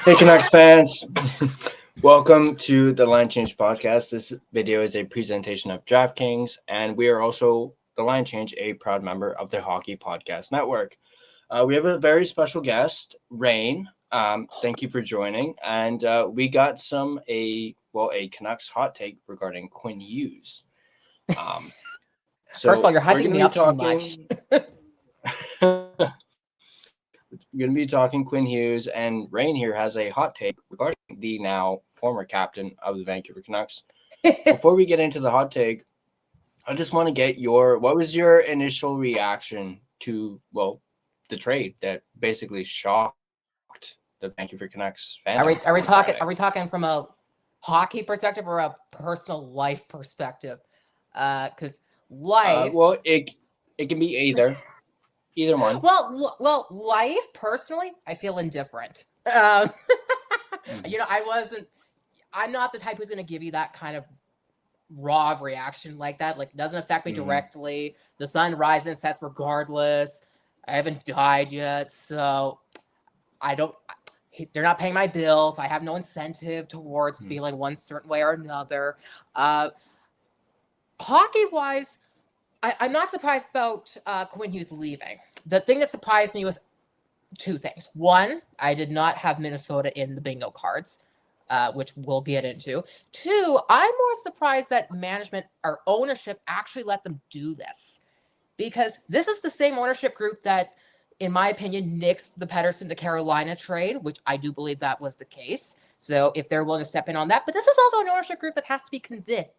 Hey, Canucks fans. Welcome to the Line Change podcast. This video is a presentation of DraftKings, and we are also, the Line Change, a proud member of the Hockey Podcast Network. We have a very special guest, Rain. Thank you for joining. And we got a Canucks hot take regarding Quinn Hughes. First of all, you're hyping me up too much. We're going to be talking Quinn Hughes, and Rain here has a hot take regarding the now former captain of the Vancouver Canucks. Before we get into the hot take, I just want to get what was your initial reaction to, the trade that basically shocked the Vancouver Canucks fans? Are we talking from a hockey perspective or a personal life perspective? Because life. It can be either. Either one. Well, life personally, I feel indifferent. I'm not the type who's going to give you that kind of raw reaction like that. Like, it doesn't affect me directly. The sun rises and sets regardless. I haven't died yet, so they're not paying my bills. I have no incentive towards feeling one certain way or another. Hockey-wise, I'm not surprised about Quinn Hughes leaving. The thing that surprised me was two things. One, I did not have Minnesota in the bingo cards, which we'll get into. Two, I'm more surprised that management or ownership actually let them do this. Because this is the same ownership group that, in my opinion, nixed the Pettersson to Carolina trade, which I do believe that was the case. So if they're willing to step in on that. But this is also an ownership group that has to be convinced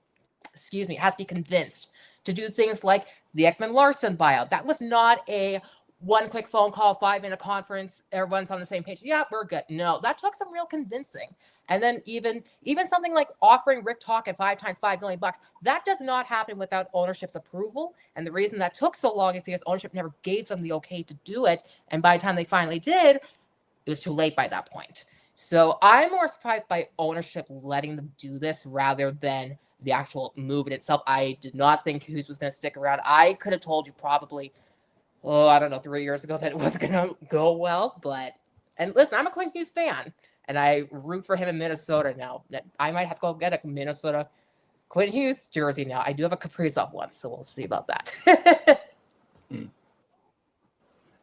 to do things like the Ekman-Larsson buyout. That was not a one quick phone call, 5-minute conference, everyone's on the same page. Yeah, we're good. No, that took some real convincing. And then even something like offering Rick Tocchet 5 times $5 million, that does not happen without ownership's approval. And the reason that took so long is because ownership never gave them the okay to do it. And by the time they finally did, it was too late by that point. So I'm more surprised by ownership letting them do this rather than the actual move in itself. I did not think Hughes was going to stick around. I could have told you probably, 3 years ago that it wasn't going to go well. And listen, I'm a Quinn Hughes fan, and I root for him in Minnesota now. I might have to go get a Minnesota Quinn Hughes jersey now. I do have a Kaprizov one, so we'll see about that.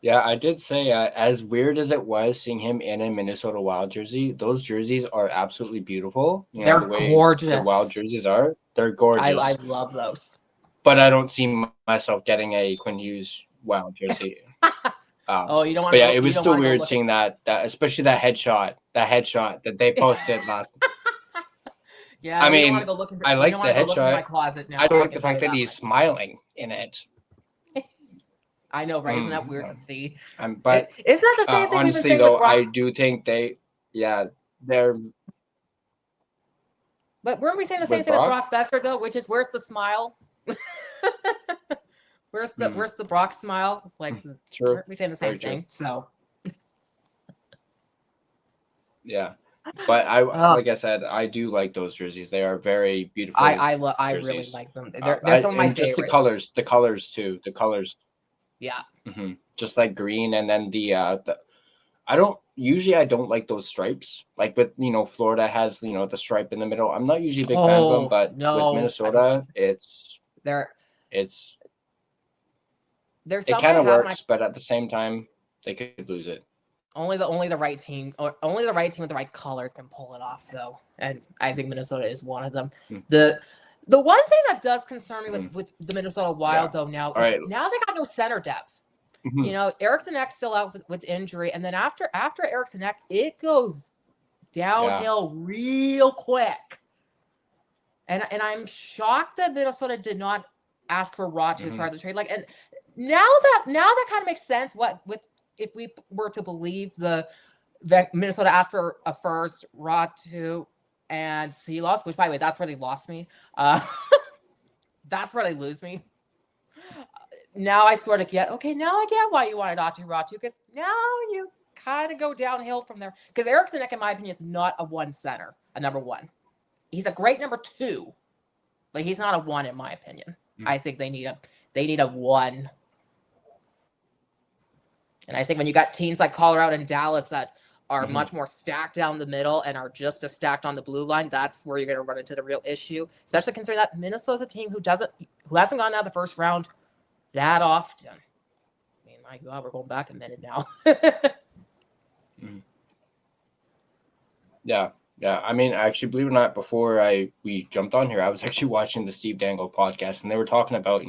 Yeah, I did say, as weird as it was seeing him in a Minnesota Wild jersey, those jerseys are absolutely beautiful. They're gorgeous. The Wild jerseys are. They're gorgeous. I love those. But I don't see myself getting a Quinn Hughes Wild jersey. You don't want to. But yeah, it was still weird seeing that, especially that headshot that they posted last. Yeah, I mean, I like the headshot. In my closet now. I don't like the fact that he's smiling in it. I know, right? Isn't that weird to see? But isn't that the same thing honestly, we've been saying though, with Brock? I do think they're. But weren't we saying the same thing with Brock Boeser, though? Which is, where's the smile? Where's the Brock smile? Like, weren't we saying the same thing? So. Yeah, but like I said, I do like those jerseys. They are very beautiful. I really like them. They're some of my favorites. Just the colors too. The colors. Yeah. Mm-hmm. Just like green, and then I don't like those stripes. Like, but Florida has the stripe in the middle. I'm not usually a big fan of them, but with Minnesota, it kind of works. But at the same time, they could lose it. Only the right team, or only the right team with the right colors can pull it off, though. And I think Minnesota is one of them. The one thing that does concern me with the Minnesota Wild, though, now is now they got no center depth. Eriksson Ek's still out with injury, and then after Eriksson Ek, it goes downhill real quick. And I'm shocked that Minnesota did not ask for Ratu as part of the trade. And now that kind of makes sense. If we were to believe Minnesota asked for a first, Ratu and Silos, which, by the way, that's where they lost me. That's where they lose me. Now I sort of get, now I get why you wanted Ratu, because now you kind of go downhill from there. Because Eriksson Ek, in my opinion, is not a one center, a number one. He's a great number two. Like, he's not a one, in my opinion. I think they need a one. And I think when you got teams like Colorado and Dallas that are much more stacked down the middle and are just as stacked on the blue line, that's where you're going to run into the real issue. Especially considering that Minnesota's a team who hasn't gone out of the first round that often. I mean, my God, we're going back a minute now. Yeah. I mean, actually, believe it or not, before we jumped on here, I was actually watching the Steve Dangle podcast, and they were talking about,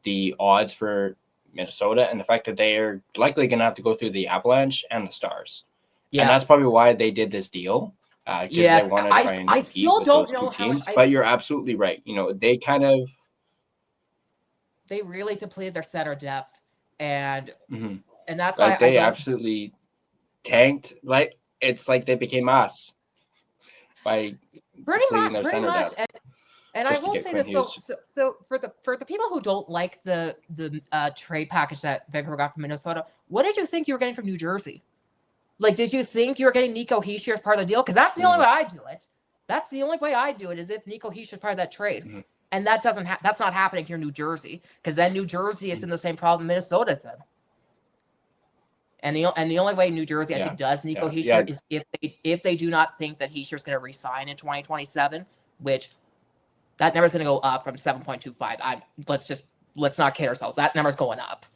the odds for Minnesota and the fact that they are likely going to have to go through the Avalanche and the Stars. Yeah. And that's probably why they did this deal. Because they want to try and I still don't know how teams. But you're absolutely right. They kind of... They really depleted their center depth. And that's why they absolutely tanked. Like, it's like they became us by pretty much. Depth. And I will say this, so for the people who don't like the trade package that Vancouver got from Minnesota, what did you think you were getting from New Jersey? Like, did you think you were getting Nico Hischier as part of the deal? Because that's the only way I do it. That's the only way I do it, is if Nico Hischier is part of that trade. And that that's not happening here in New Jersey, because then New Jersey is in the same problem Minnesota's in. And the only way New Jersey, I think, does Nico Hischier is if they do not think that Hischier's going to resign in 2027, which that number's going to go up from 7.25. Let's not kid ourselves. That number's going up.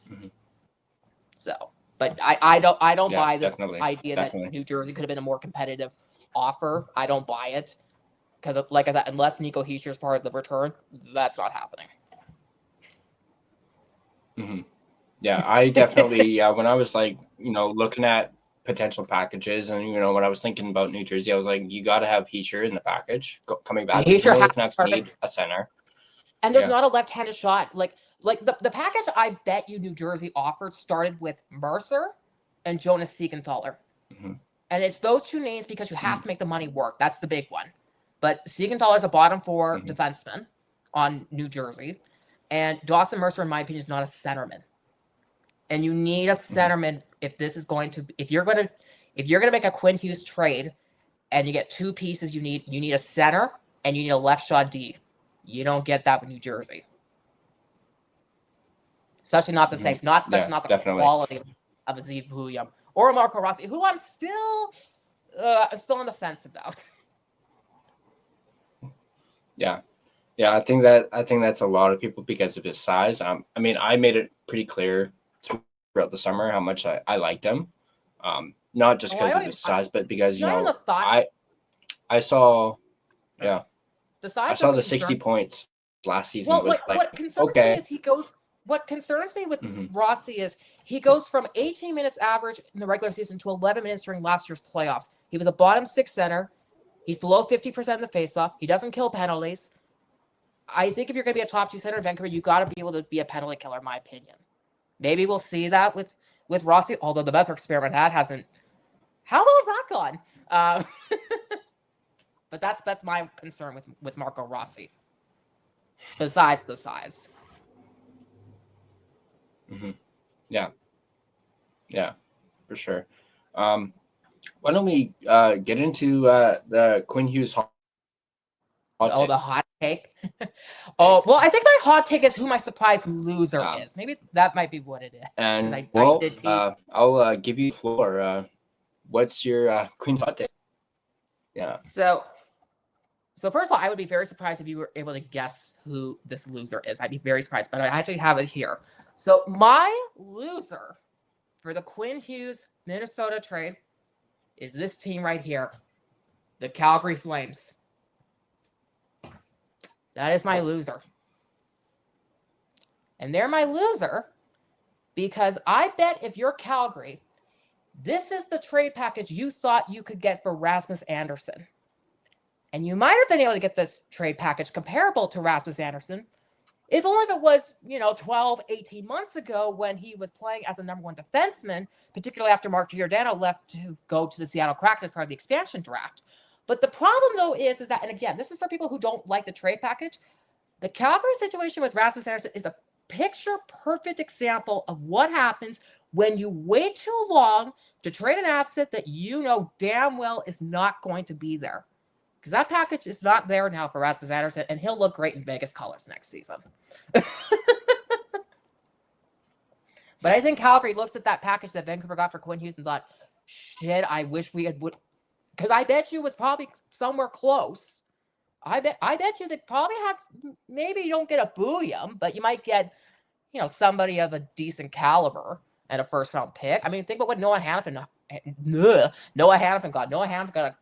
So, but I don't buy this idea that New Jersey could have been a more competitive offer. I don't buy it, because, like I said, unless Nico Hischier is part of the return, that's not happening. Yeah, I definitely, when I was looking at potential packages, and when I was thinking about New Jersey, I was like, you got to have Hischier in the package coming back. The Canucks need a center, and there's not a left-handed shot. Like the package I bet you New Jersey offered started with Mercer and Jonas Siegenthaler, and it's those two names because you have to make the money work. That's the big one. But Siegenthaler is a bottom four defenseman on New Jersey, and Dawson Mercer, in my opinion, is not a centerman. And you need a centerman if you're gonna make a Quinn Hughes trade, and you get two pieces. You need a center and you need a left shot D. You don't get that with New Jersey, especially not the same. Not the quality of Aziz Bouillon or Marco Rossi, who I'm still on the fence about. Yeah, I think that's a lot of people because of his size. I mean, I made it pretty clear throughout the summer how much I liked him, not just because of his size, but because I saw the size. I saw the 60 points last season. Well, what concerns me is what concerns me with Rossi is he goes from 18 minutes average in the regular season to 11 minutes during last year's playoffs. He was a bottom six center. He's below 50% of the faceoff. He doesn't kill penalties. I think if you're going to be a top two center in Vancouver, you got to be able to be a penalty killer, in my opinion. Maybe we'll see that with Rossi, although the Boeser experiment hasn't. How well has that gone? But that's my concern with Marco Rossi. Besides the size. Yeah, for sure. Why don't we get into the Quinn Hughes hot take? The hot take? Well, I think my hot take is who my surprise loser is. Maybe that might be what it is. And I'll give you the floor. What's your Quinn hot take? Yeah. So first of all, I would be very surprised if you were able to guess who this loser is. I'd be very surprised, but I actually have it here. So my loser for the Quinn Hughes Minnesota trade is this team right here, the Calgary Flames. That is my loser. And they're my loser because I bet if you're Calgary, this is the trade package you thought you could get for Rasmus Andersson. And you might have been able to get this trade package comparable to Rasmus Andersson, if only if it was, 12, 18 months ago when he was playing as a number one defenseman, particularly after Mark Giordano left to go to the Seattle Kraken as part of the expansion draft. But the problem, though, is that, and again, this is for people who don't like the trade package, the Calgary situation with Rasmus Andersson is a picture-perfect example of what happens when you wait too long to trade an asset that you know damn well is not going to be there. Because that package is not there now for Rasmus Andersson, and he'll look great in Vegas colors next season. But I think Calgary looks at that package that Vancouver got for Quinn Hughes and thought, shit, I wish we would, because I bet you was probably somewhere close. I bet you they probably had, maybe you don't get a Booyah, but you might get, somebody of a decent caliber and a first round pick. I mean, think about what Noah Hannafin got. Noah Hannafin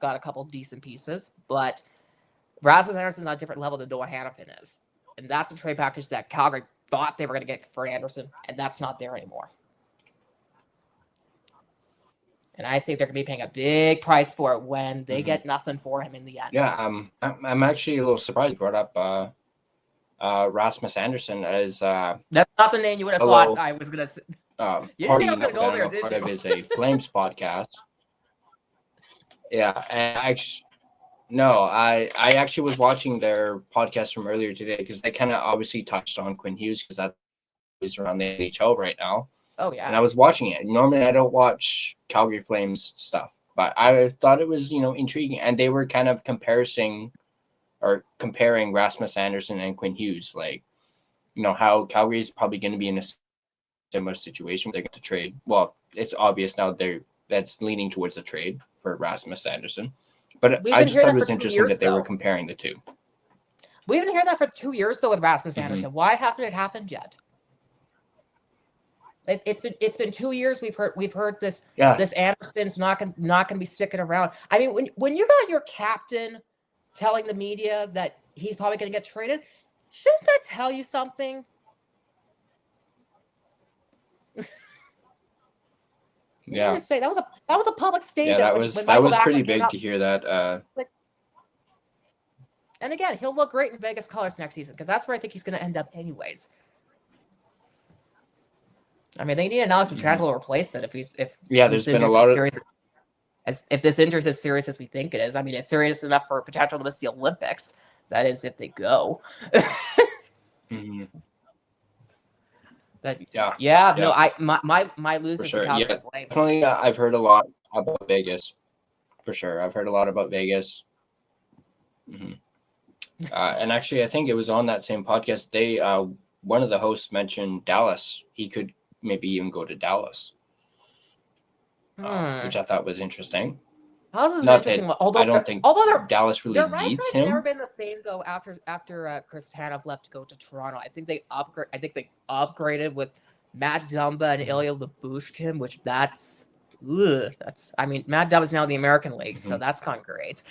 got a couple decent pieces, but Rasmus Andersson is on a different level than Noah Hannafin is. And that's a trade package that Calgary thought they were going to get for Andersson, and that's not there anymore. And I think they're going to be paying a big price for it when they get nothing for him in the end. Yeah, I'm actually a little surprised you brought up Rasmus Andersson as that's not the name you would have thought I was going to say. You didn't think I was going to go there, did you? Part of is a Flames podcast. Yeah, and I actually was watching their podcast from earlier today because they kind of obviously touched on Quinn Hughes because that is around the NHL right now. Oh, yeah. And I was watching it. Normally, I don't watch Calgary Flames stuff, but I thought it was, intriguing. And they were kind of comparing Rasmus Andersson and Quinn Hughes. Like, how Calgary is probably going to be in a similar situation. They're going to trade. Well, it's obvious now that's leaning towards a trade for Rasmus Andersson. But I just thought it was interesting that they were comparing the two. We've been hearing that for 2 years, though, with Rasmus Andersson. Why hasn't it happened yet? It's been 2 years. We've heard this. Yeah. This Anderson's not gonna be sticking around. I mean, when you got your captain telling the media that he's probably gonna get traded, shouldn't that tell you something? Yeah. Say that was a public statement. Yeah, that was pretty big to hear that. And again, he'll look great in Vegas colors next season because that's where I think he's going to end up anyways. I mean, they need an Alex Pietrangelo replacement there's been a lot of if this injury is as serious as we think it is. I mean, it's serious enough for Pietrangelo to miss the Olympics. That is, if they go. But no, my losers sure. to Calgary Flames. Definitely, I've heard a lot about Vegas. For sure, I've heard a lot about Vegas. And actually, I think it was on that same podcast. They one of the hosts mentioned Dallas. He could maybe even go to Dallas, which I thought was interesting. Dallas is interesting. I don't think Dallas really needs him. Never been the same though. After Chris Tanev left to go to Toronto, I think they upgraded with Matt Dumba and Ilya Lyubushkin, which that's. I mean, Matt Dumba is now in the American League, so that's gone great.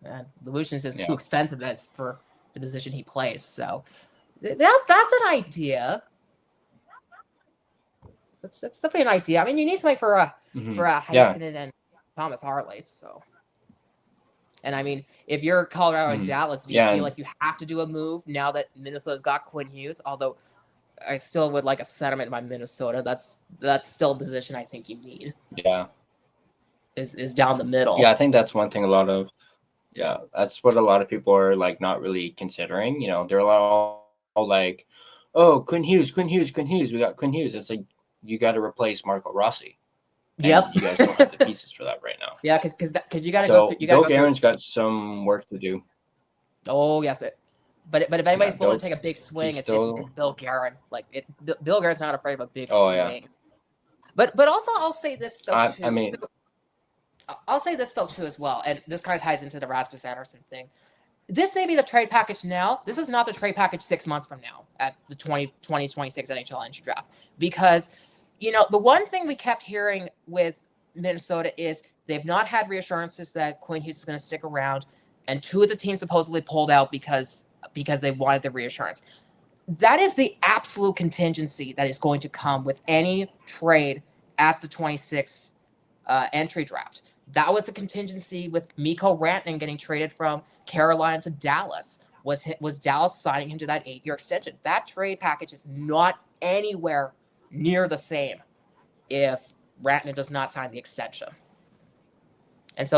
And Lyubushkin is just too expensive for the position he plays. So that's an idea. That's definitely an idea. I mean, you need something for Heiskanen and Thomas Harley. So, and I mean, if you're Colorado and Dallas, do you feel like you have to do a move now that Minnesota's got Quinn Hughes? Although I still would like a sentiment by Minnesota. That's still a position I think you need. Yeah, is down the middle. Yeah, I think that's one thing. That's what a lot of people are like not really considering. They're all like, "Oh, Quinn Hughes. We got Quinn Hughes." It's like you got to replace Marco Rossi. Yep, you guys don't have the pieces for that right now. Yeah, because you got to go through. Bill Guerin's got some work to do. Oh yes, but if anybody's willing to take a big swing, it's Bill Guerin. Like Bill Guerin's not afraid of a big swing. Yeah. But also I'll say this though. I'll say this though too as well, and this kind of ties into the Rasmus Andersson thing. This may be the trade package now. This is not the trade package 6 months from now at the 2026 NHL entry draft. Because, the one thing we kept hearing with Minnesota is they've not had reassurances that Quinn Hughes is going to stick around, and 2 of the teams supposedly pulled out because they wanted the reassurance. That is the absolute contingency that is going to come with any trade at the 26 entry draft. That was the contingency with Mikko Rantanen getting traded from Carolina to Dallas. Was Dallas signing him to that 8-year extension? That trade package is not anywhere near the same if Rantanen does not sign the extension. And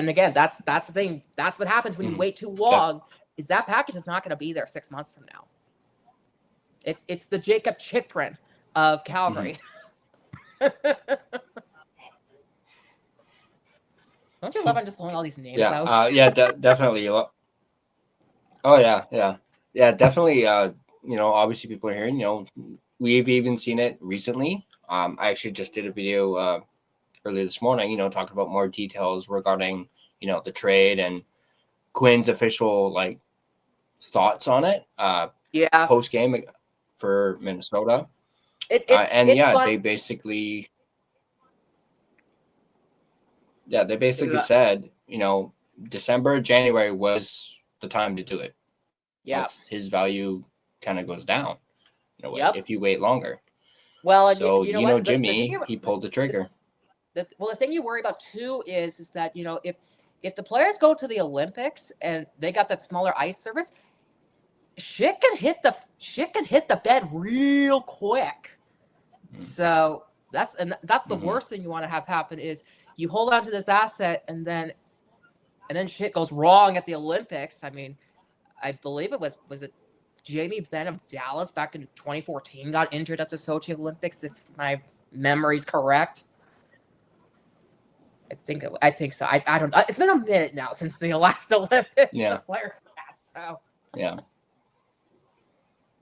again, that's the thing. That's what happens when you wait too long. Is that package is not going to be there 6 months from now. It's the Jacob Chychrun of Calgary. Don't you love I'm just throwing all these names out? Definitely. Oh, yeah. Definitely. Obviously people are hearing. We've even seen it recently. I actually just did a video earlier this morning, talking about more details regarding, the trade and Quinn's official thoughts on it. Post game for Minnesota. It's they basically said, December, January was the time to do it. Yeah, his value kind of goes down. If you wait longer. Well, and so what? Jimmy, he pulled the trigger. The thing you worry about too is that if the players go to the Olympics and they got that smaller ice surface, shit can hit the bed real quick. So that's the worst thing you want to have happen is you hold on to this asset and then shit goes wrong at the Olympics. I mean, I believe it was it Jamie Benn of Dallas back in 2014 got injured at the Sochi Olympics, if my memory's correct. I think so. I don't know. It's been a minute now since the last Olympics. Yeah. The players had, so. Yeah.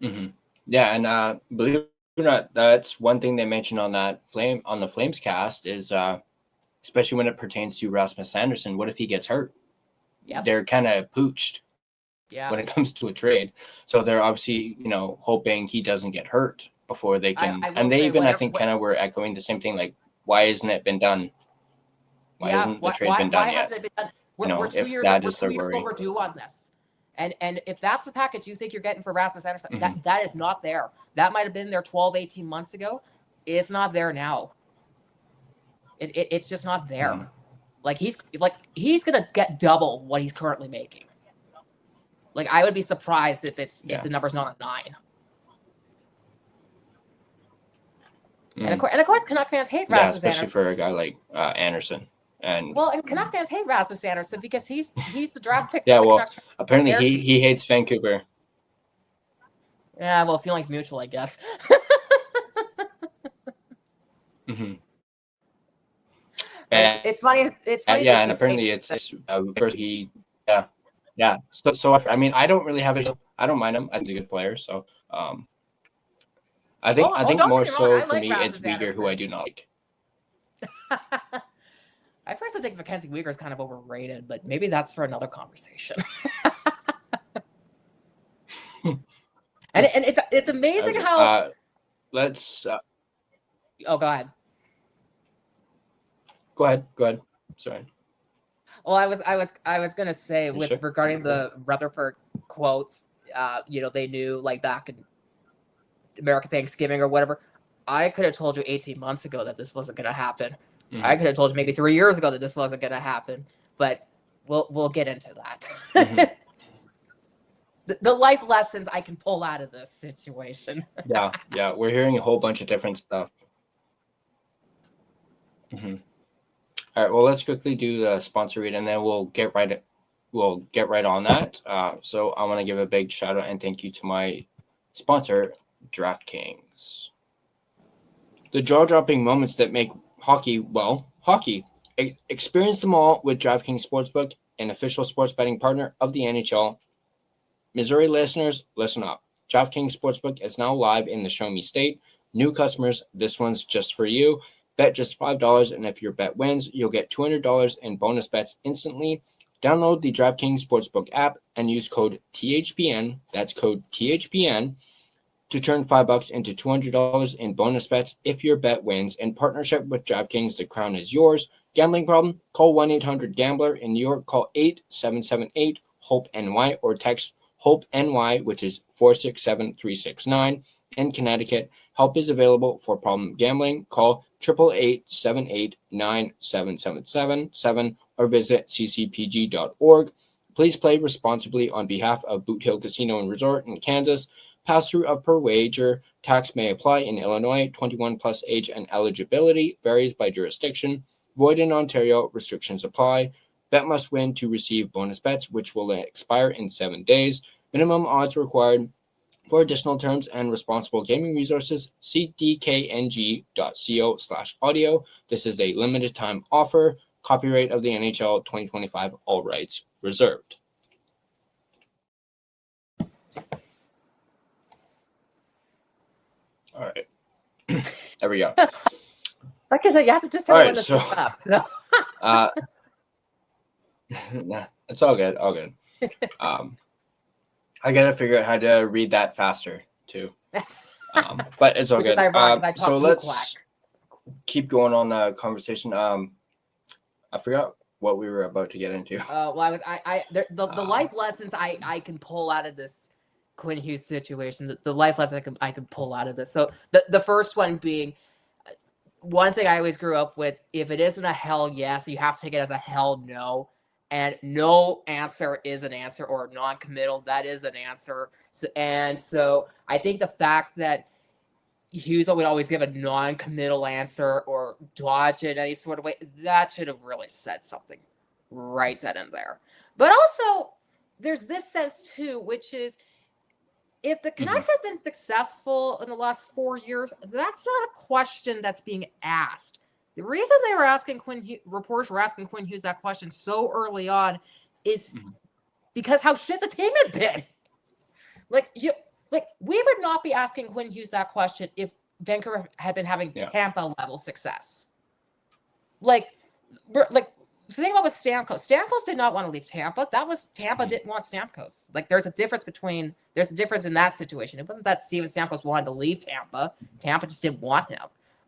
Mm-hmm. Yeah, and believe it or not, that's one thing they mentioned on the Flames cast is especially when it pertains to Rasmus Andersson. What if he gets hurt? Yeah. They're kind of pooched. Yeah. When it comes to a trade, so they're obviously hoping he doesn't get hurt before they can. And they even I think kind of were echoing the same thing. Like, why hasn't it been done? Why hasn't the trade been done yet? It been done? We're 2 years overdue on this. And if that's the package you think you're getting for Rasmus Andersson, that is not there. That might have been there 12, 18 months ago. It's not there now. It's just not there. He's gonna get double what he's currently making. I would be surprised if the number's not a 9. And of course, Canuck fans hate Rasmus especially Andersson. for a guy like Anderson. And Canuck fans hate Rasmus Andersson because he's the draft pick. Yeah, well, apparently he hates Vancouver. Yeah, well, feelings mutual, I guess. It's funny. It's funny. Yeah, and apparently it's he. Yeah. So I mean, I don't really have a. I don't mind him. I think he's a good player. So I think more so for me, it's Weegar, who I do not like. I personally think Mackenzie Weegar is kind of overrated, but maybe that's for another conversation. and it's amazing how. Let's. Oh, go ahead. Go ahead. Sorry. Well, I was gonna say regarding the Rutherford quotes, they knew back in American Thanksgiving or whatever. I could have told you 18 months ago that this wasn't gonna happen. I could have told you maybe 3 years ago that this wasn't gonna happen. But we'll get into that. The life lessons I can pull out of this situation. yeah, we're hearing a whole bunch of different stuff. All right, well, let's quickly do the sponsor read, and then we'll get right on that. So I want to give a big shout out and thank you to my sponsor, DraftKings. The jaw-dropping moments that make hockey, hockey. Experience them all with DraftKings Sportsbook, an official sports betting partner of the NHL. Missouri listeners, listen up. DraftKings Sportsbook is now live in the Show Me State. New customers, this one's just for you. Bet just $5, and if your bet wins, you'll get $200 in bonus bets instantly. Download the DraftKings Sportsbook app and use code THPN, that's code THPN, to turn $5 into $200 in bonus bets if your bet wins. In partnership with DraftKings, the crown is yours. Gambling problem? Call 1-800-GAMBLER. In New York, call 877-8-HOPE-NY or text HOPE-NY, which is 467-369. In Connecticut, help is available for problem gambling. Call 888-789-7777 or visit ccpg.org. Please play responsibly on behalf of Boot Hill Casino and Resort in Kansas. Pass-through of per wager. Tax may apply in Illinois. 21 plus age and eligibility varies by jurisdiction. Void in Ontario. Restrictions apply. Bet must win to receive bonus bets, which will expire in 7 days. Minimum odds required. For additional terms and responsible gaming resources, see dkng.co/audio. This is a limited time offer. Copyright of the NHL 2025, all rights reserved. All right. There we go. Like I said, you have to just tell me when this is up. So. Nah, it's all good. All good. I gotta figure out how to read that faster too. But it's all Which good. is ironic, I So let's keep going on the conversation. I forgot what we were about to get into. The life lessons I can pull out of this Quinn Hughes situation. The life lessons I can pull out of this. So the first one being, one thing I always grew up with: if it isn't a hell yes, you have to take it as a hell no. And no answer is an answer, or non-committal, that is an answer. So I think the fact that Hughes would always give a non-committal answer or dodge it in any sort of way, that should have really said something right then and there. But also, there's this sense too, which is, if the Canucks have been successful in the last 4 years, that's not a question that's being asked. The reason they were asking reporters were asking Quinn Hughes that question so early on is because how shit the team had been. We would not be asking Quinn Hughes that question if Vancouver had been having Tampa level success. The thing about with Stamkos. Stamkos did not want to leave Tampa. Tampa didn't want Stamkos. There's a difference in that situation. It wasn't that Steven Stamkos wanted to leave Tampa. Tampa just didn't want him.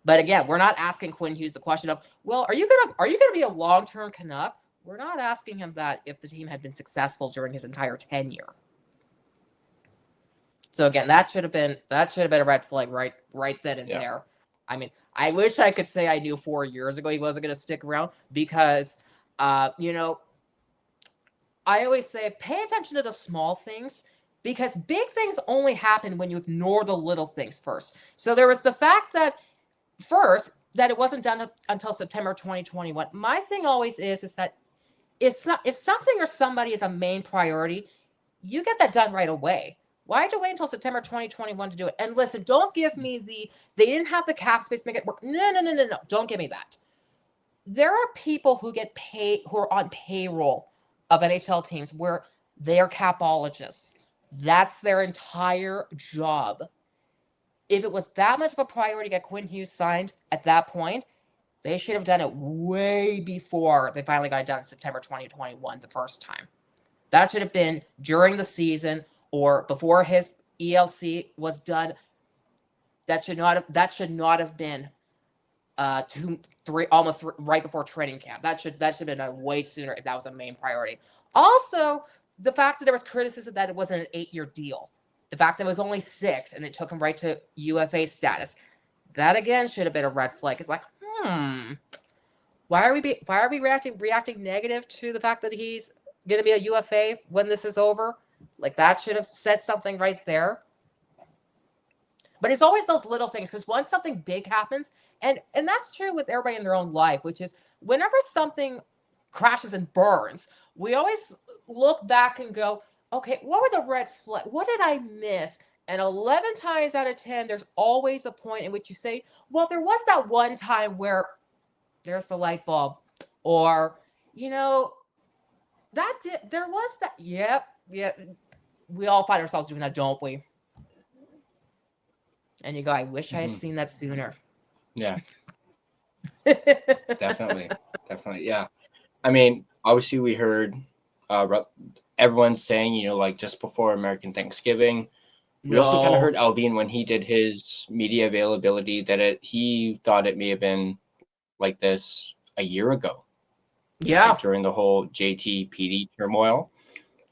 But again, we're not asking Quinn Hughes the question of, well, are you gonna be a long-term Canuck? We're not asking him that if the team had been successful during his entire tenure. So again, that should have been a red flag right then and there. I mean, I wish I could say I knew 4 years ago he wasn't going to stick around, because I always say pay attention to the small things, because big things only happen when you ignore the little things first. So there was the fact that it wasn't done until September 2021. My thing always is that if something or somebody is a main priority, you get that done right away. Why had to wait until September 2021 to do it? And listen, don't give me they didn't have the cap space to make it work. No. Don't give me that. There are people who get paid, who are on payroll of NHL teams where they are capologists. That's their entire job. If it was that much of a priority to get Quinn Hughes signed at that point, they should have done it way before they finally got it done in September 2021 the first time. That should have been during the season or before his ELC was done. That should not have been almost right before training camp. That should have been done way sooner if that was a main priority. Also, the fact that there was criticism that it wasn't an 8-year deal. The fact that it was only 6 and it took him right to UFA status. That again should have been a red flag. It's like, why are we reacting negative to the fact that he's going to be a UFA when this is over? That should have said something right there. But it's always those little things, because once something big happens, and that's true with everybody in their own life, which is whenever something crashes and burns, we always look back and go, okay, what were the red flags? What did I miss? And 11 times out of 10, there's always a point in which you say, well, there was that one time where there's the light bulb, or, there was that. Yep. We all find ourselves doing that, don't we? And you go, I wish I had seen that sooner. Yeah. Definitely. Yeah. I mean, obviously we heard everyone saying, just before American Thanksgiving. We also kind of heard Alvin when he did his media availability that he thought it may have been like this a year ago. Yeah. During the whole JT PD turmoil.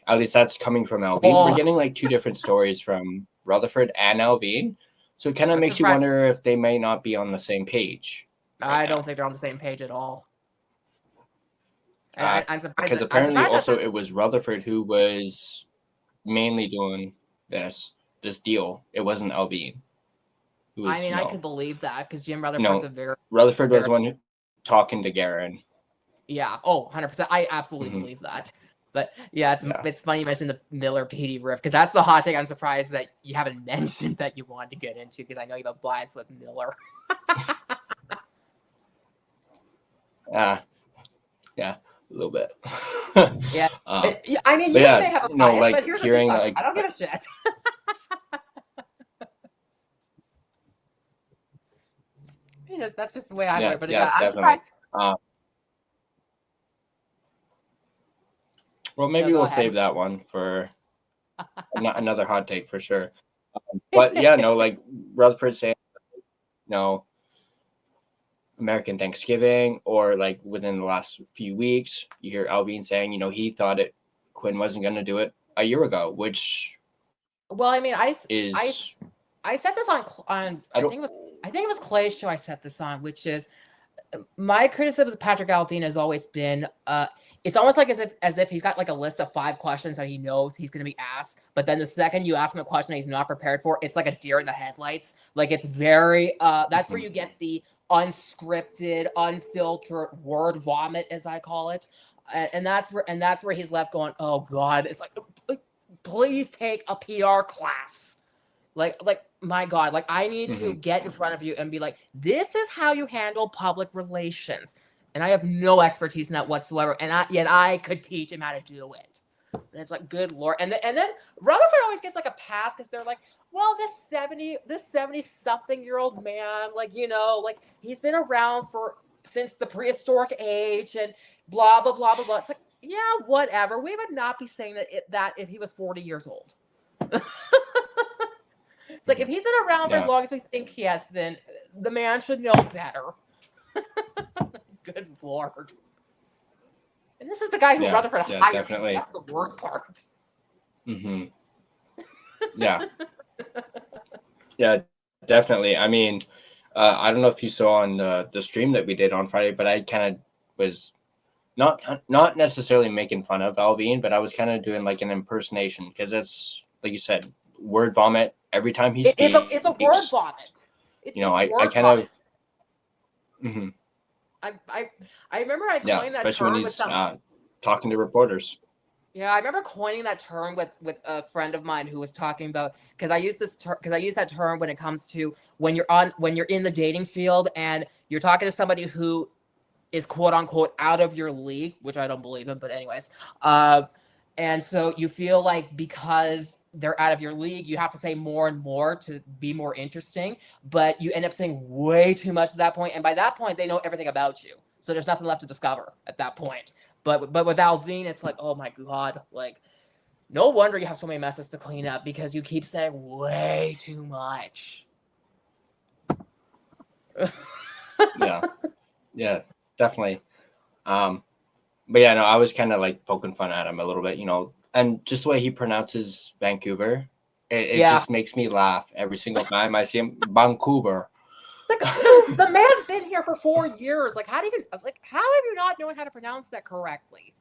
At least that's coming from Alvin. We're getting 2 different stories from Rutherford and Alvin. So it kind of makes you wonder if they may not be on the same page. I don't think they're on the same page at all. I'm surprised. Because apparently also it was Rutherford who was mainly doing this deal. It wasn't Alvin. I could believe that, because Jim Rutherford's Rutherford was the one talking to Garen. Yeah. Oh, 100%. I absolutely believe that. But yeah, it's funny you mentioned the Miller PD riff, because that's the hot take. I'm surprised that you haven't mentioned that you wanted to get into, because I know you have a bias with Miller. Yeah, a little bit. Yeah. I mean, you may have a bias, but here's the thing. I don't give a shit. That's just the way I work. But yeah, I'm definitely. surprised. Well, No, maybe go we'll ahead. save that one for another hot take for sure. But yeah, no, like Rutherford saying, American Thanksgiving, or like within the last few weeks, you hear Alvin saying, he thought Quinn wasn't going to do it a year ago, which Well, I mean, I is set this on I think it was Clay's show I set this on, which is my criticism of Patrick Alvin has always been it's almost like as if he's got like a list of 5 questions that he knows he's going to be asked, but then the second you ask him a question that he's not prepared for, it's like a deer in the headlights. Like it's very that's where you get the unscripted, unfiltered word vomit, as I call it, and that's where he's left going, oh god, it's like please take a PR class. Like my God, like I need to get in front of you and be like, this is how you handle public relations. And I have no expertise in that whatsoever. And yet I could teach him how to do it. And it's like, good Lord. And then Rutherford always gets like a pass because they're like, well, this 70-something-year-old man, like, like he's been around since the prehistoric age and blah, blah, blah, blah, blah. It's like, yeah, whatever. We would not be saying that if he was 40 years old. It's like if he's been around for as long as we think he has been, the man should know better. Good Lord. And this is the guy who Rutherford hired. Definitely. That's the worst part. Yeah. Yeah, definitely. I mean, I don't know if you saw on the stream that we did on Friday, but I kind of was not necessarily making fun of Alvin, but I was kind of doing like an impersonation because it's like you said, word vomit every time he speaks. It's a word vomit. I kind of. I remember I coined that especially term when he's talking to reporters. Yeah, I remember coining that term with a friend of mine who was talking about, because I use that term when it comes to when you're in the dating field and you're talking to somebody who is quote unquote out of your league, which I don't believe in, but anyways, and so you feel like because they're out of your league, you have to say more and more to be more interesting, but you end up saying way too much at that point, and by that point they know everything about you, so there's nothing left to discover at that point. But with Alvin, it's like, oh my God, like no wonder you have so many messes to clean up because you keep saying way too much. Yeah, definitely. But yeah, no, I was kind of like poking fun at him a little bit, and just the way he pronounces Vancouver, it just makes me laugh every single time I see him. Vancouver. Like the man's been here for 4 years. Like how have you not known how to pronounce that correctly?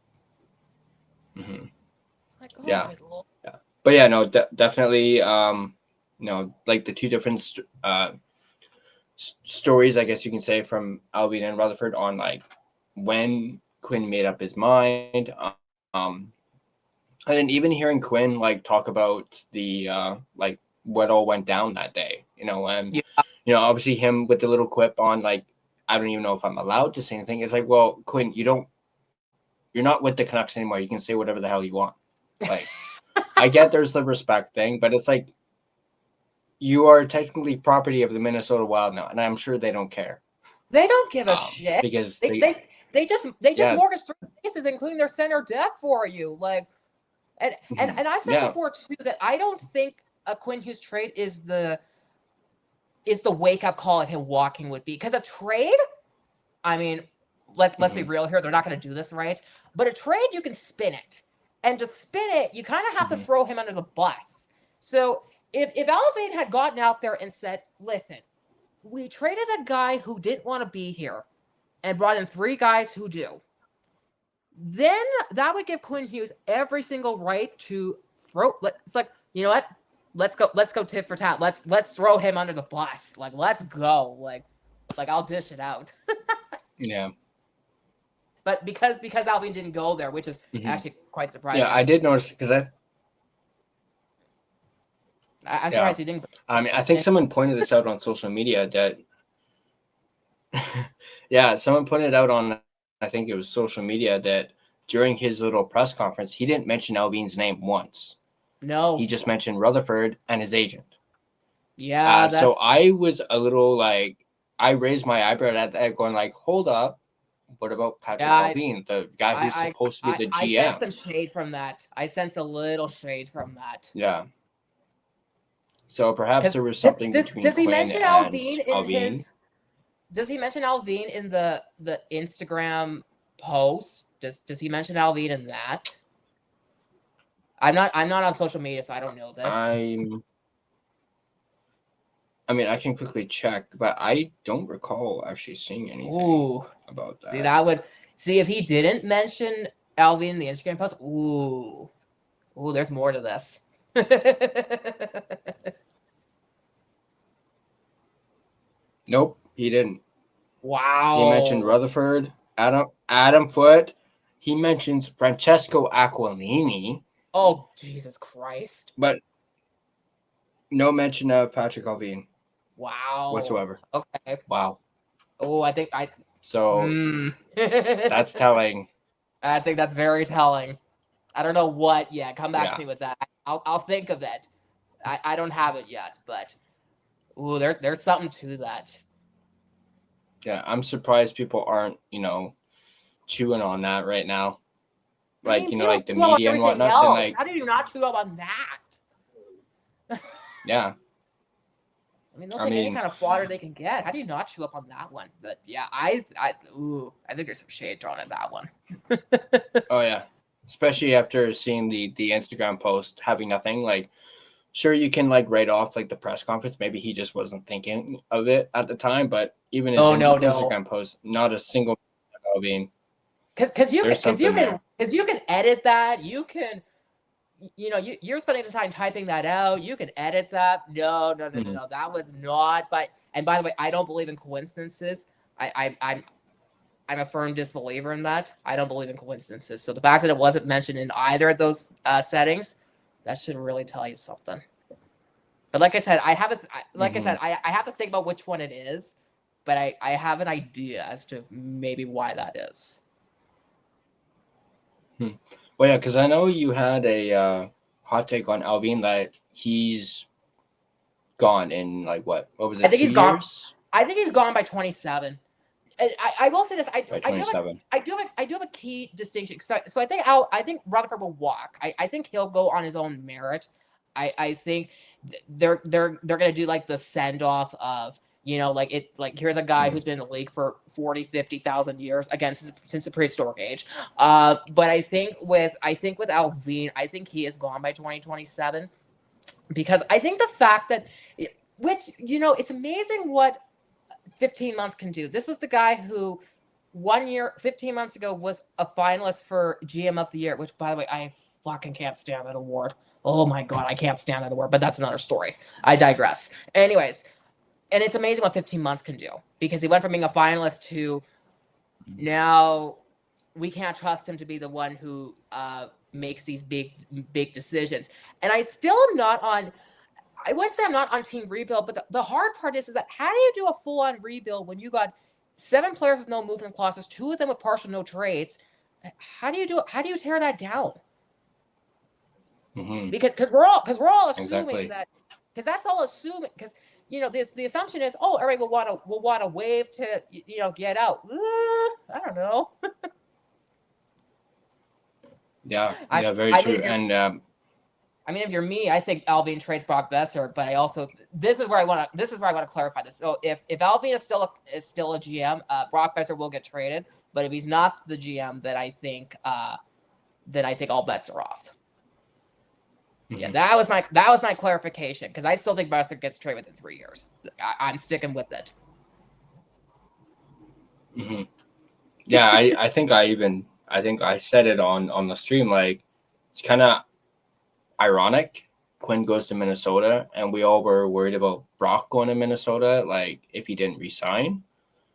Like, oh, yeah. But yeah, no, definitely. Like the two different stories, I guess you can say, from Alvin and Rutherford on like when Quinn made up his mind. And then even hearing Quinn like talk about the like what all went down that day, and obviously him with the little quip on like, I don't even know if I'm allowed to say anything. It's like, well, Quinn, you're not with the Canucks anymore. You can say whatever the hell you want. Like, I get there's the respect thing, but it's like you are technically property of the Minnesota Wild now, and I'm sure they don't care. They don't give a shit because they just mortgage 3 bases, including their center depth for you. Like, and I've said before too that I don't think a Quinn Hughes trade is the wake up call of him walking would be, because a trade, I mean, let's be real here, they're not going to do this right, but a trade you can spin it, and to spin it you kind of have to throw him under the bus. So if Alvin had gotten out there and said, listen, we traded a guy who didn't want to be here and brought in 3 guys who do, then that would give Quinn Hughes every single right to throw. It's like, you know what? Let's go tit for tat. Let's throw him under the bus. Like, let's go. Like I'll dish it out. Yeah. But because Alvin didn't go there, which is actually quite surprising. Yeah, I did notice because I'm surprised he didn't. I mean, I think someone pointed this out on social media that. Yeah, someone pointed out on, I think it was social media, that during his little press conference, he didn't mention Alvin's name once. No. He just mentioned Rutherford and his agent. Yeah. So I was a little like, I raised my eyebrow at that, going like, hold up. What about Patrick Allvin, the guy who's supposed to be the GM? I sense some shade from that. I sense a little shade from that. Yeah. So perhaps there was something between does he Quinn mention and Allvin in Allvin. his? Does he mention Allvin in the Instagram post? Does he mention Allvin in that? I'm not on social media, so I don't know this. I mean, I can quickly check, but I don't recall actually seeing anything about that. See if he didn't mention Allvin in the Instagram post. Ooh, there's more to this. Nope, he didn't. Wow. He mentioned Rutherford, Adam Foote. He mentions Francesco Aquilini. Oh, Jesus Christ. But no mention of Patrick Allvin. Wow. Whatsoever. Okay. Wow. Oh, So that's telling. I think that's very telling. I don't know what yet. Come back to me with that. I'll think of it. I don't have it yet, but there's something to that. Yeah, I'm surprised people aren't, chewing on that right now. Like, like the media and whatnot. And like, how do you not chew up on that? Yeah. I mean, they'll take any kind of fodder they can get. How do you not chew up on that one? But yeah, I think there's some shade thrown at that one. Oh yeah, especially after seeing the Instagram post having nothing. Like, sure, you can like write off like the press conference. Maybe he just wasn't thinking of it at the time. But even his Instagram post, not a single. I mean, because you can edit that. You can. You're spending the time typing that out. You can edit that. No. That was not. And by the way, I don't believe in coincidences. I'm a firm disbeliever in that. I don't believe in coincidences. So the fact that it wasn't mentioned in either of those settings, that should really tell you something. But like I said, I have to think about which one it is. But I have an idea as to maybe why that is. Well, yeah, because I know you had a hot take on Allvin that he's gone in like what was it? I think 2 he's gone. years? I think he's gone by 27. And I will say this: I do have a key distinction. So I think Rutherford will walk. I think he'll go on his own merit. I think they're gonna do like the send off of. Here's a guy who's been in the league for 40, 50,000 years, again, since the prehistoric age. But I think with Allvin, I think he is gone by 2027 because I think the fact that, it's amazing what 15 months can do. This was the guy who 15 months ago was a finalist for GM of the Year, which, by the way, I fucking can't stand that award. Oh my God, I can't stand that award, but that's another story. I digress. Anyways. And it's amazing what 15 months can do because he went from being a finalist to now we can't trust him to be the one who makes these big decisions. And I still am not on, I wouldn't say I'm not on team rebuild, but the hard part is that how do you do a full-on rebuild when you got 7 players with no movement clauses, 2 of them with partial no trades? How do you do it? How do you tear that down? Mm-hmm. Because we're all assuming that, because that's all assuming, because the assumption is, everybody will want to waive to get out. I don't know. Yeah, very true. And I mean, if you're me, I think Allvin trades Brock Boeser, but I also this is where I want to clarify this. So if Allvin is still a GM, Brock Boeser will get traded. But if he's not the GM, then I think all bets are off. Mm-hmm. Yeah, that was my clarification because I still think Boeser gets traded within 3 years. I'm sticking with it. Mm-hmm. Yeah, I think I said it on the stream. Like, it's kind of ironic. Quinn goes to Minnesota, and we all were worried about Brock going to Minnesota. Like, if he didn't resign.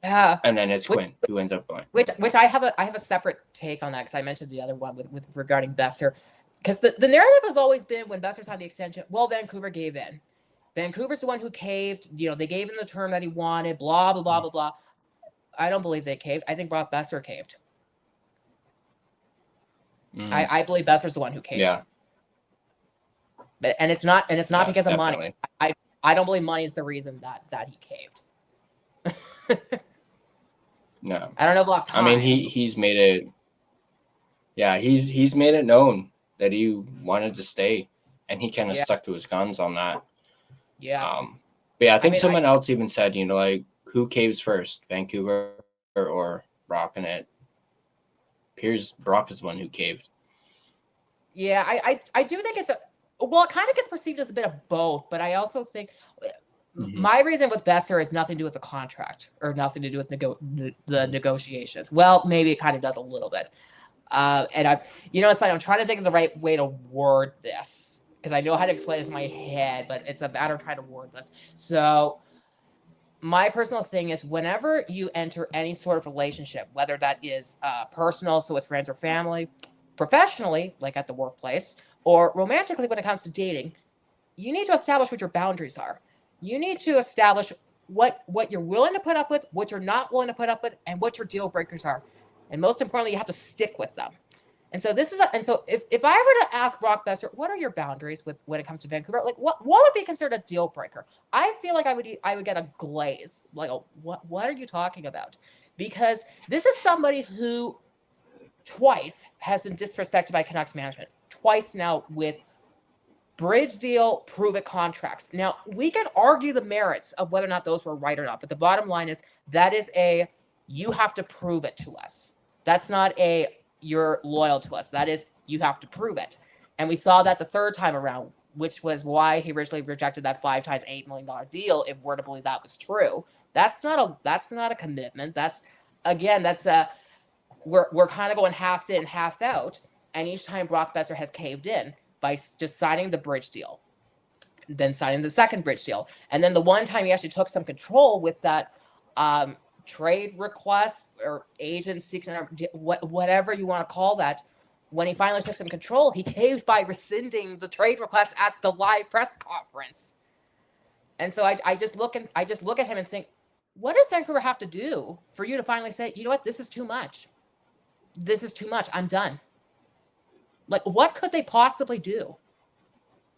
Yeah. And then it's Quinn who ends up going. Which I have a separate take on that because I mentioned the other one with regarding Boeser. Because the narrative has always been when Boeser signed the extension, well, Vancouver gave in. Vancouver's the one who caved. They gave him the term that he wanted, blah, blah, blah, blah, blah. I don't believe they caved. I think Brock Boeser caved. Mm-hmm. I believe Boeser's the one who caved. Yeah. And it's not because of money. I don't believe money is the reason that he caved. No, I don't know if we'll have time. I mean, he's made it. Yeah, he's made it known that he wanted to stay, and he kind of stuck to his guns on that. Yeah. But yeah, I think someone else even said, you know, like, who caves first, Vancouver or Brock? And it appears Brock is the one who caved. Yeah, I do think it's it kind of gets perceived as a bit of both, but I also think my reason with Boeser has nothing to do with the contract or nothing to do with the negotiations. Well, maybe it kind of does a little bit. And it's funny. I'm trying to think of the right way to word this because I know how to explain this in my head, but it's a matter of trying to word this. So my personal thing is whenever you enter any sort of relationship, whether that is personal, so with friends or family, professionally, like at the workplace, or romantically when it comes to dating, you need to establish what your boundaries are. You need to establish what you're willing to put up with, what you're not willing to put up with, and what your deal breakers are. And most importantly, you have to stick with them. And so if I were to ask Brock Boeser, what are your boundaries when it comes to Vancouver? Like what would be considered a deal breaker? I feel like I would get a glaze. Like, what are you talking about? Because this is somebody who twice has been disrespected by Canucks management. Twice now with bridge deal, prove it contracts. Now, we can argue the merits of whether or not those were right or not, but the bottom line is that is you have to prove it to us. That's not you're loyal to us. That is, you have to prove it. And we saw that the third time around, which was why he originally rejected that 5 times $8 million deal, if we're to believe that was true. That's not a commitment. We're kind of going half in, half out. And each time Brock Boeser has caved in by just signing the bridge deal, then signing the second bridge deal. And then the one time he actually took some control with that trade request or agent seeking, whatever you want to call that, when he finally took some control, he caved by rescinding the trade request at the live press conference. And so I just look at him and think, what does Vancouver have to do for you to finally say, you know what, this is too much. This is too much. I'm done. Like, what could they possibly do?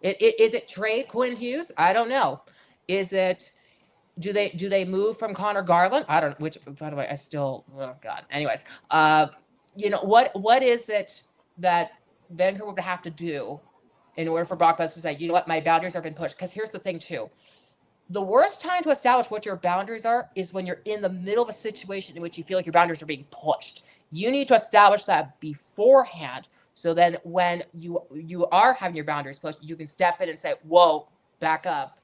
Is it trade Quinn Hughes? I don't know. Is it? Do they move from Connor Garland? I don't know. Which, by the way, I still. Oh God. Anyways, what is it that Vancouver would have to do in order for Brock Boeser to say, you know what, my boundaries have been pushed? Because here's the thing too. The worst time to establish what your boundaries are is when you're in the middle of a situation in which you feel like your boundaries are being pushed. You need to establish that beforehand. So then when you are having your boundaries pushed, you can step in and say, whoa, back up.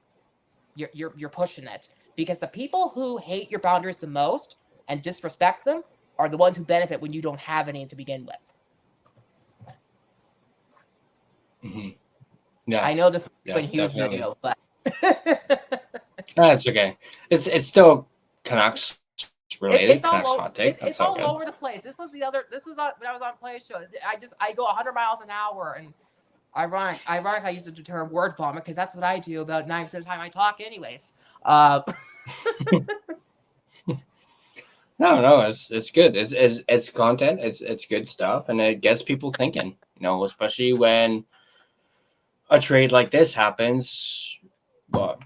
You're pushing it. Because the people who hate your boundaries the most and disrespect them are the ones who benefit when you don't have any to begin with. Mm-hmm. Yeah, I know this Quinn Hughes video, but that's okay. It's still Canucks related. It's all over. It's all good. over the place. This was when I was on Play Show. I go 100 miles an hour, and ironic. I use the term word vomit because that's what I do about 9% of the time I talk, anyways. No, it's good. It's content. It's good stuff, and it gets people thinking. You know, especially when a trade like this happens, a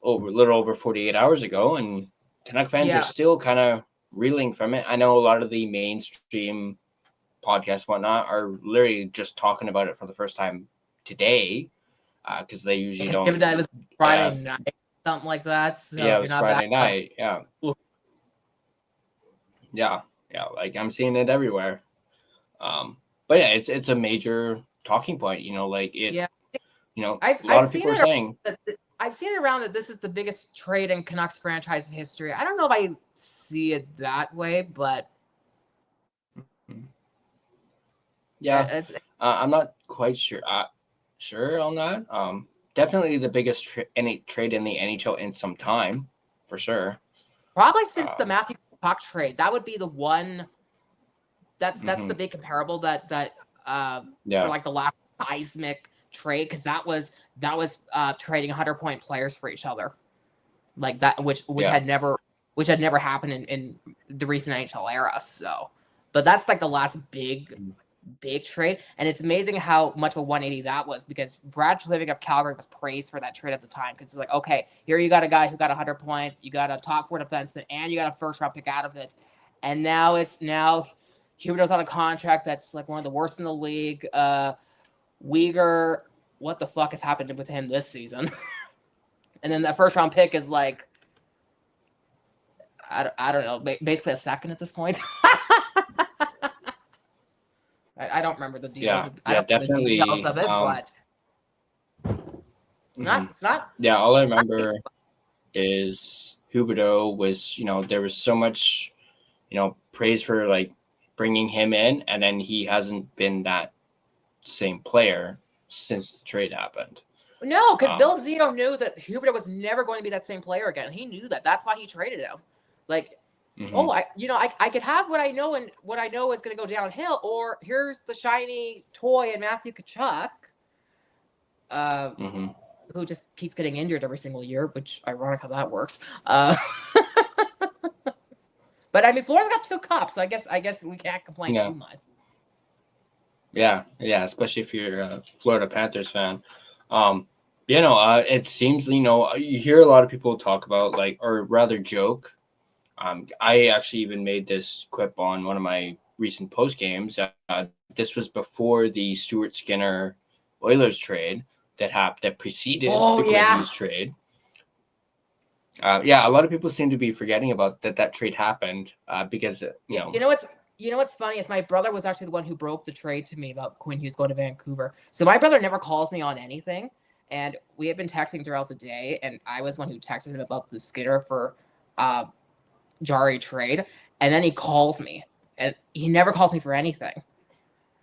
little over 48 hours ago, and Canuck fans are still kind of reeling from it. I know a lot of the mainstream podcasts, whatnot, are literally just talking about it for the first time today, because they usually don't. Given that it was Friday night, something like that. So yeah, it was Friday night. Yeah. Like I'm seeing it everywhere. But yeah, it's a major talking point. You know, like it. Yeah. You know, a lot of people are saying. I've seen it around that this is the biggest trade in Canucks franchise history. I don't know if I see it that way, but yeah, I'm not quite sure. Sure on that. Definitely the biggest trade in the NHL in some time, for sure. Probably since the Matthew Puck trade. That would be the one. That's the big comparable that for like the last seismic trade, because that was trading 100-point players for each other, like that, which had never happened in the recent NHL era. So, but that's like the last big big trade. And it's amazing how much of a 180 that was, because Brad Treliving of Calgary was praised for that trade at the time. Because it's like, okay, here you got a guy who got 100 points, you got a top 4 defenseman, and you got a first round pick out of it. And now Huberdeau's on a contract that's like one of the worst in the league. Weegar, what the fuck has happened with him this season? And then that first round pick is like, I don't know, basically a second at this point. I don't remember the details. I don't remember the details of it, but it's not. Yeah, all I remember is Huberdeau was, there was so much, praise for like bringing him in, and then he hasn't been that same player since the trade happened. No, because Bill Zito knew that Huberdeau was never going to be that same player again. He knew that. That's why he traded him. Like, I could have what I know, and what I know is going to go downhill, or here's the shiny toy and Matthew Tkachuk, who just keeps getting injured every single year, which ironic how that works. But I mean, Florida's got 2 cups, so I guess we can't complain too much. Yeah, especially if you're a Florida Panthers fan. It seems, you hear a lot of people talk about, like, or rather joke. I actually even made this quip on one of my recent post games. This was before the Stuart Skinner Oilers trade that preceded the Quinn Hughes trade. A lot of people seem to be forgetting about that trade happened because You know what's funny is my brother was actually the one who broke the trade to me about Quinn Hughes going to Vancouver. So my brother never calls me on anything, and we had been texting throughout the day, and I was the one who texted him about the Skinner for Jari trade, and then he calls me, and he never calls me for anything.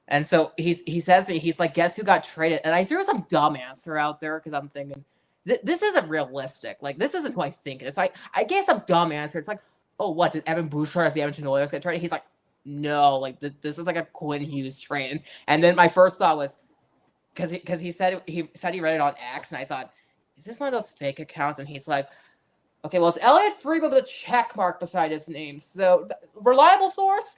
And so he says to me, he's like, guess who got traded? And I threw some dumb answer out there because I'm thinking, this isn't realistic. Like, this isn't who I think it is. So I gave some dumb answer. It's like, oh, what, did Evan Bouchard of the Edmonton Oilers get traded? He's like, no, like, this is like a Quinn Hughes trade. And then my first thought was, because he said he read it on X, and I thought, is this one of those fake accounts? And he's like, okay, well, it's Elliot Friedman with a check mark beside his name. So, reliable source?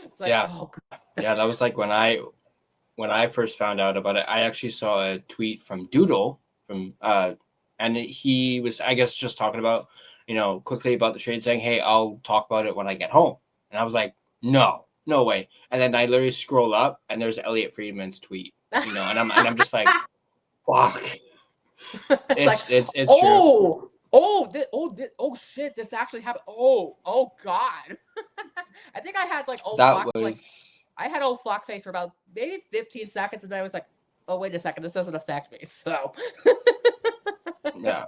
It's like, oh, God. Yeah, that was like when I first found out about it. I actually saw a tweet from Doodle and he was, I guess, just talking about, quickly about the trade, saying, hey, I'll talk about it when I get home. And I was like, no way. And then I literally scroll up, and there's Elliot Friedman's tweet, and I'm just like, fuck. It's true. Oh shit, this actually happened. Oh God. I think I had like I had old fuck face for about maybe 15 seconds, and then I was like, oh, wait a second, this doesn't affect me. So yeah,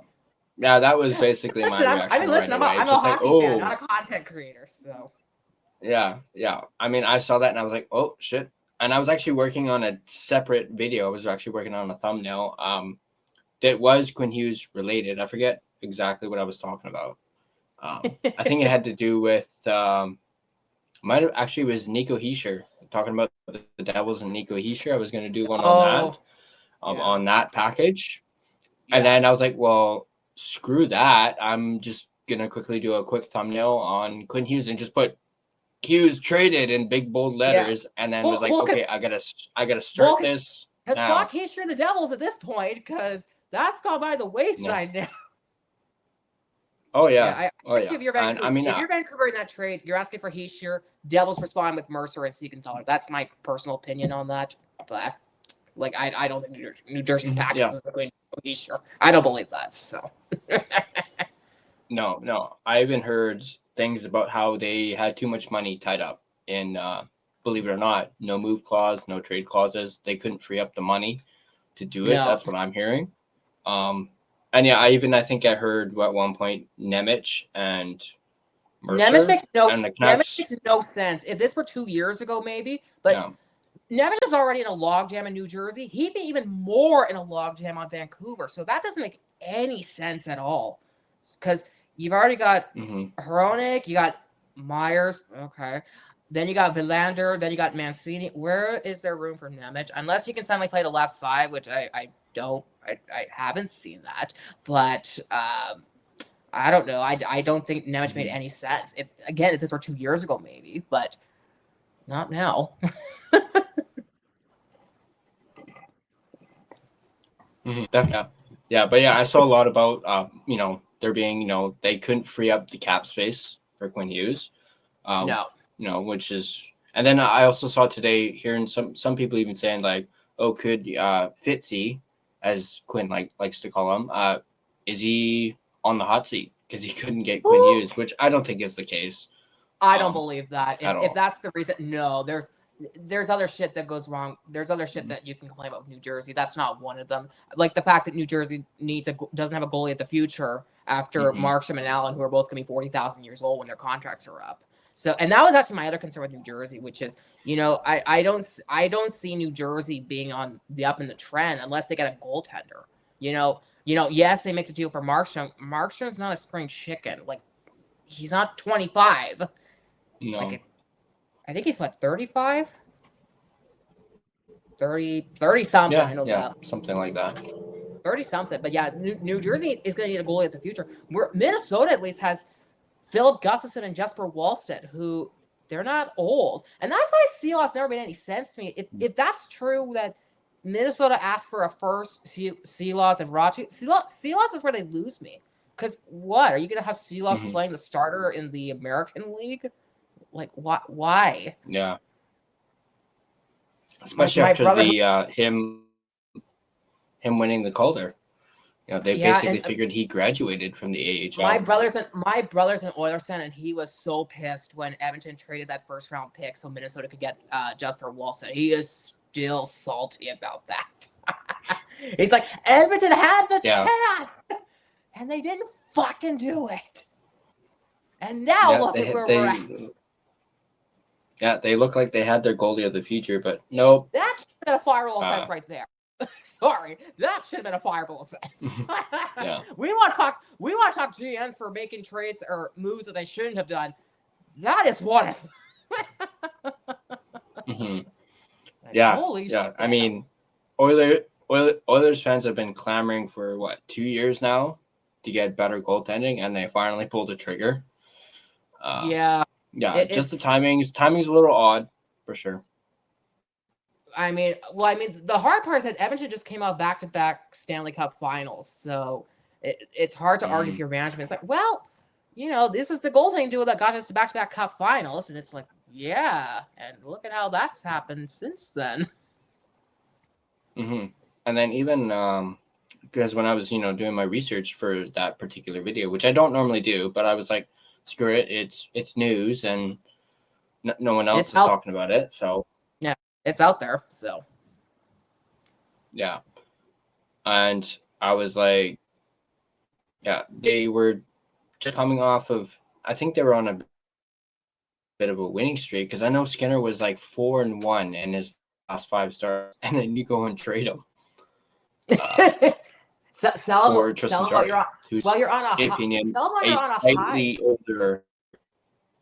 that was basically my reaction. I'm a hockey fan, not a content creator. So yeah. I mean, I saw that and I was like, oh shit. And I was actually working on a separate video. I was actually working on a thumbnail that was Quinn Hughes related. I forget exactly what I was talking about. I think it had to do with was Nico Hischier, talking about the Devils and Nico Hischier. I was going to do one on that package. And then I was like, well, screw that. I'm just going to quickly do a quick thumbnail on Quinn Hughes and just put Hughes traded in big bold letters. And then was like, okay, I gotta start this. Because Brock Hischier the Devils at this point, because that's gone by the wayside now. Oh yeah. If you're Vancouver in that trade, you're asking for Hischier. Devils respond with Mercer and Siegenthaler. That's my personal opinion on that. But like, I don't think New Jersey's package was going to Hischier. I don't believe that. So no. I even heard things about how they had too much money tied up in, believe it or not, no move clause, no trade clauses. They couldn't free up the money to do it. That's what I'm hearing. And I think I heard at one point Nemec and Mercer. Nemec makes no sense. If this were 2 years ago, maybe, but Nemec is already in a logjam in New Jersey. He'd be even more in a logjam on Vancouver. So that doesn't make any sense at all. Because you've already got Hronik, you got Myers, okay. Then you got Villander, then you got Mancini. Where is there room for Nemec? Unless you can suddenly play the left side, which I don't. I haven't seen that. But I don't know. I don't think Nemec made any sense. If this were 2 years ago, maybe, but not now. Definitely. Yeah, but I saw a lot about there being they couldn't free up the cap space for Quinn Hughes. No. Which is, and then I also saw today hearing some people even saying like, oh, could Fitzy, as Quinn likes to call him, is he on the hot seat because he couldn't get Quinn Hughes, which I don't think is the case. I don't believe that. If all. that's the reason, no, there's other shit that goes wrong. There's other shit that you can claim about New Jersey. That's not one of them. Like the fact that New Jersey doesn't have a goalie at the future after Markstrom and Allen, who are both going to be 40,000 years old when their contracts are up. So, and that was actually my other concern with New Jersey, which is, I don't see New Jersey being on the up in the trend unless they get a goaltender. Yes, they make the deal for Markstrom. Markstrom's not a spring chicken. Like, he's not 25. No. Like, I think he's what, 35? 30 something. Yeah, I know that. Something like that. 30 something. But yeah, New Jersey is going to need a goalie at the future. Minnesota at least has Philip Gustafson and Jesper Wallstedt, who they're not old. And that's why Seeloss never made any sense to me. If that's true that Minnesota asked for a first, Seeloss and Rachi, Seeloss is where they lose me. Because what? Are you going to have Seeloss playing the starter in the American League? Like, why? Yeah. Especially after him winning the Calder. They basically figured he graduated from the AHL. My brother's an Oilers fan, and he was so pissed when Edmonton traded that first round pick so Minnesota could get Jesper Wallstedt. He is still salty about that. He's like, Edmonton had the chance, and they didn't fucking do it. And now look at where we're at. Yeah, they look like they had their goalie of the future, but nope. That should have been a fireable offense right there. Sorry, that should have been a fireable offense. Yeah. We want to talk GMs for making trades or moves that they shouldn't have done. That is one of them. Yeah. Holy shit. I mean, Oilers fans have been clamoring for 2 years now to get better goaltending, and they finally pulled the trigger. Yeah. Yeah, just the timing's a little odd for sure. I mean, the hard part is that Edmonton just came out back-to-back Stanley Cup finals, so it's hard to argue with your management. It's like, well, this is the goaltending duo that got us to back-to-back Cup finals, and it's like, yeah, and look at how that's happened since then. And then even because when I was doing my research for that particular video, which I don't normally do, but I was like, screw it, it's news and no one else is talking about it, so yeah, it's out there. So yeah, and I was like, yeah, they were just coming off of, I think they were on a bit of a winning streak, because I know Skinner was like 4-1 in his last 5 starts, and then you go and trade him. Sell or Tristan Jarry, while you're on a high. Older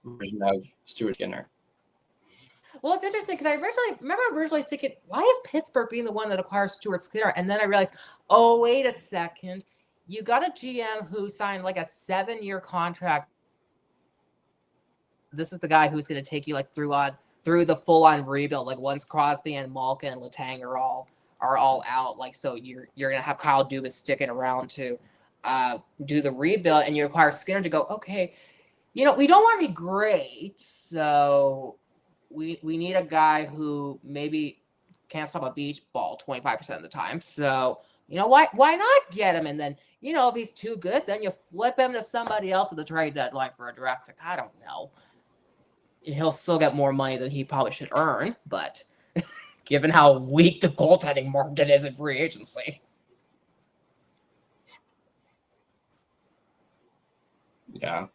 version of Stuart Skinner. Well, it's interesting because I remember originally thinking, why is Pittsburgh being the one that acquires Stuart Skinner? And then I realized, oh, wait a second. You got a GM who signed like a 7-year contract. This is the guy who's going to take you like through the full-on rebuild. Like once Crosby and Malkin and Letang are all out, like, so you're gonna have Kyle Dubas sticking around to do the rebuild, and you require Skinner to go, okay, we don't want to be great, so we need a guy who maybe can't stop a beach ball 25% of the time. So why not get him? And then if he's too good, then you flip him to somebody else at the trade deadline for a draft pick. I don't know. He'll still get more money than he probably should earn, but given how weak the goaltending market is in free agency. Yeah.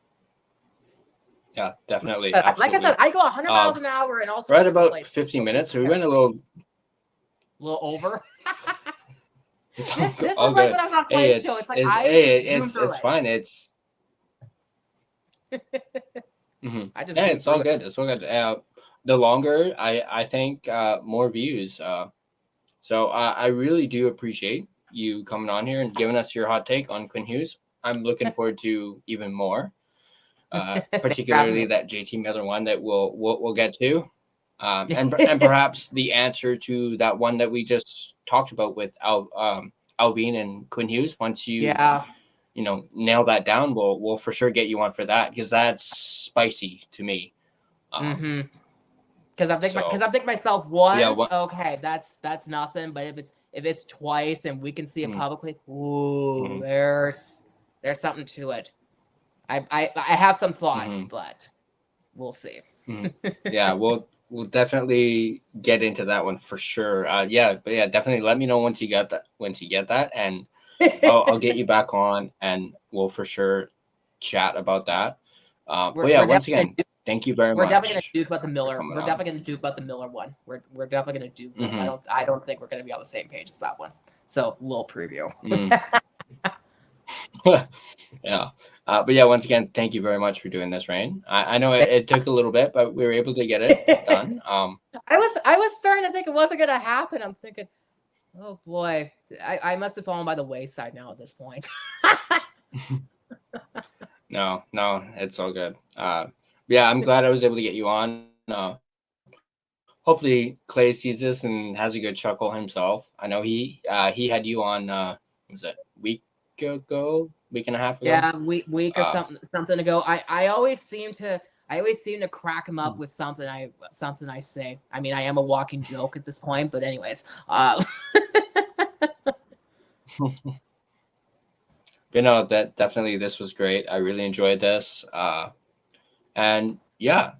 Yeah, definitely. Like I said, I go 100 miles an hour and also... Right about 50 minutes, so we went a little over. This was like when I was on Clay's show. It's like it's fine. It's... it's all good. It's all good. The longer, I think, more views. So I really do appreciate you coming on here and giving us your hot take on Quinn Hughes. I'm looking forward to even more, Grabbing particularly it. that JT Miller one that we'll get to, and perhaps the answer to that one that we just talked about with Alvin and Quinn Hughes. Once you nail that down, we'll for sure get you on for that, because that's spicy to me. Because I'm thinking myself once, okay, that's nothing. But if it's twice and we can see it publicly, there's something to it. I have some thoughts, but we'll see. Yeah, we'll definitely get into that one for sure. But definitely let me know once you get that, and I'll get you back on, and we'll for sure chat about that. Once again, thank you very much. We're definitely gonna duke about the Miller. We're definitely gonna duke about the Miller one. We're definitely gonna duke this. I don't think we're gonna be on the same page as that one. So little preview. Yeah. Once again, thank you very much for doing this, Rain. I know it took a little bit, but we were able to get it done. I was starting to think it wasn't gonna happen. I'm thinking, oh boy, I must have fallen by the wayside now at this point. No, it's all good. I'm glad I was able to get you on. Hopefully Clay sees this and has a good chuckle himself. I know he had you on. Was it week and a half ago? Yeah, week or something ago. I always seem to crack him up with something I say. I mean, I am a walking joke at this point, but anyways. That definitely, this was great. I really enjoyed this. And yeah,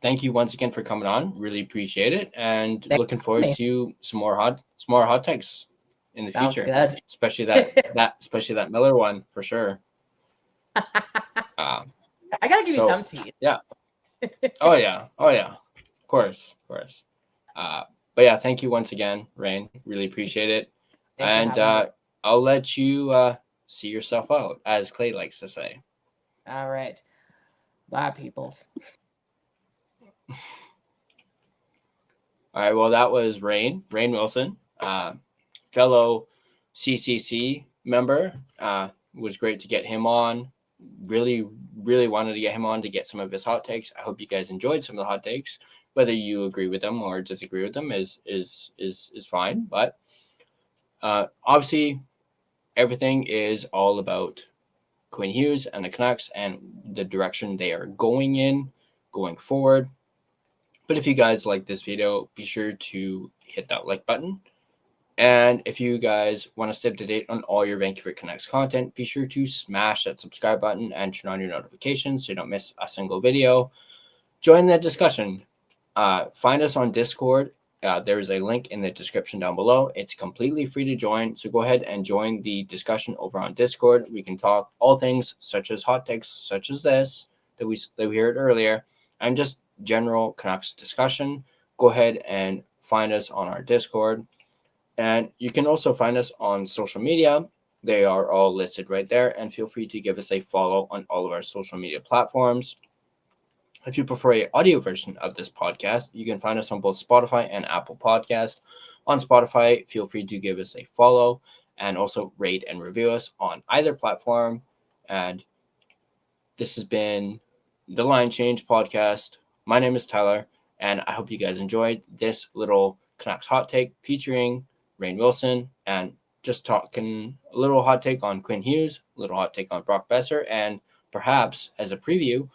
thank you once again for coming on. Really appreciate it, and looking forward to some more hot takes in the future. Good. Especially that Miller one for sure. I gotta give you some tea. Yeah. Oh yeah. Of course. Thank you once again, Rain. Really appreciate it. Thanks, and I'll let you see yourself out, as Clay likes to say. All right. Bye, peoples. All right. Well, that was Rain Wilson, fellow CCC member. Was great to get him on. Really, really wanted to get him on to get some of his hot takes. I hope you guys enjoyed some of the hot takes. Whether you agree with them or disagree with them is fine. But obviously, everything is all about Quinn Hughes and the Canucks and the direction they are going forward. But if you guys like this video, be sure to hit that like button. And if you guys want to stay up to date on all your Vancouver Canucks content, be sure to smash that subscribe button and turn on your notifications so you don't miss a single video. Join the discussion. Find us on Discord. There is a link in the description down below. It's completely free to join. So go ahead and join the discussion over on Discord. We can talk all things such as hot takes, such as this that we heard earlier, and just general Canucks discussion. Go ahead and find us on our Discord. And you can also find us on social media. They are all listed right there. And feel free to give us a follow on all of our social media platforms. If you prefer an audio version of this podcast, you can find us on both Spotify and Apple Podcasts. On Spotify, feel free to give us a follow and also rate and review us on either platform. And this has been the Line Change Podcast. My name is Tyler, and I hope you guys enjoyed this little Canucks hot take featuring Rain Wilson, and just talking a little hot take on Quinn Hughes, a little hot take on Brock Boeser, and perhaps as a preview,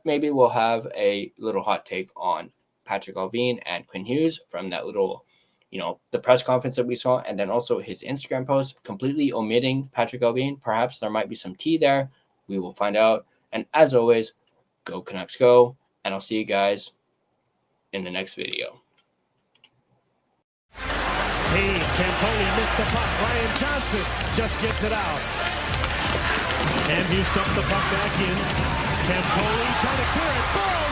maybe we'll have a little hot take on Patrik Allvin and Quinn Hughes from that little, the press conference that we saw, and then also his Instagram post, completely omitting Patrik Allvin. Perhaps there might be some tea there. We will find out. And as always, go Canucks go, and I'll see you guys in the next video. Campoli missed the puck. Ryan Johnson just gets it out. And Hughes dumped the puck back in. Campoli trying to clear it. Boom!